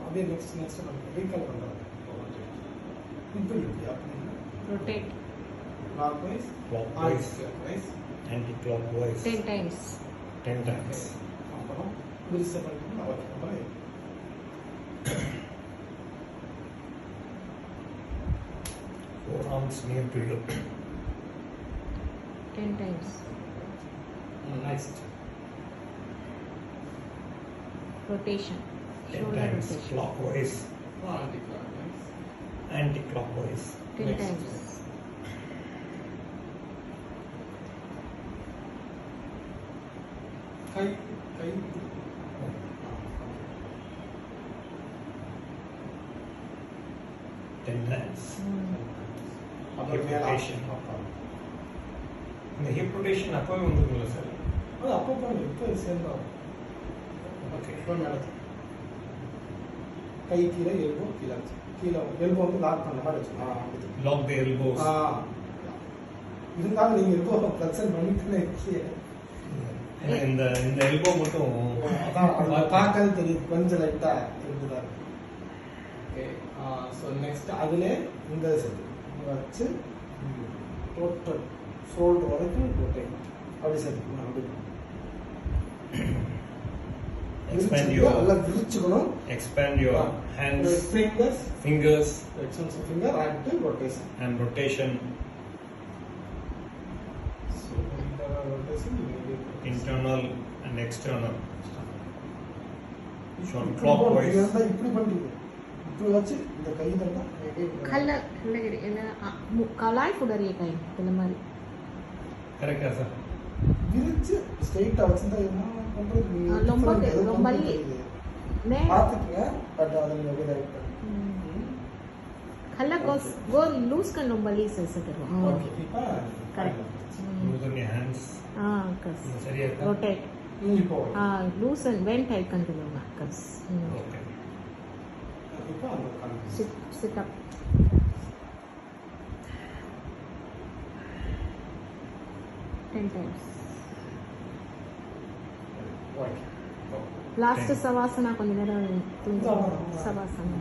அப்படியே நெக்ஸ்ட் பண்ணுங்க. ரீகால் பண்ணுறாங்க. இப்படி அப்படின்னா rotate clockwise, clockwise, anti-clockwise 10 times. 10 times. அப்புறம் விரிச பண்ணிட்டு அப்புறம் Forearms near to you. 10 times. next Rotation. 10 Shoulder times rotation. clockwise, anti-clockwise. anti-clockwise. 10 Next. times. Guy 10 times. அப்புறம் மேல Rotation. இந்த hip rotation அப்பவே வந்துருக்குல்ல சார்? அது அப்போ பண்ணுங்க. இப்போ சேர்ந்தாகும். ஓகே. இப்போ மேலே கை கீழே எல்போ கீழே வச்சு கீழே எல்போ வந்து லாக் பண்ண மாதிரி வச்சு அப்படி Lock the elbows. இருந்தாலும் நீங்கள் எல்போ ஃப்ளெக்ஷன் பண்ணிட்டு இருக்கீங்க. ஏன்னா இந்த எல்போ மட்டும் அதான் பார்க்கறது தெரியுது. கொஞ்சம் லைட்டாக இருக்குதான். ஓகே. ஸோ நெக்ஸ்ட் அதில் இந்த செட்டு வச்சு டோட்டல் ஷோல்டர் வரைக்கும் ரொட்டேட் அப்படி செட் அப்படி expand your நல்லா விரிச்சுக்கணும். expand your hands, fingers fingers finger and rotation. and rotation, So இந்த rotation internal and external. So இப்படி clockwise. இப்படி பண்றீங்க. இப்படி வச்சு இந்த கை தரதா கலாய் ஃபுடரிய கை இந்த மாதிரி கரெக்டா சார்? விரிச்சு ஸ்ட்ரைட்டா வச்சிருந்தா என்ன பண்றது? ரொம்ப பாத்துக்கங்க. பட் அதை நீங்க அப்படியே ரைட் பண்ணுங்க. கல்ல கோ லூஸ் கன் ரொம்ப லீஸ் செத்துறோம். ஓகே. இப்போ கரெக்ட். Loosen your hands. கஸ் சரியா இருக்கா? ரொட்டேட். இப்போ லூஸ் அண்ட் வென் டைட் கண்டினியூங்க கஸ். ஓகே. இப்போ அந்த confidence sit up. Ten times. Okay. Last Shavasana கொஞ்ச நேரம் தூங்கி ஆமா. சவாசனா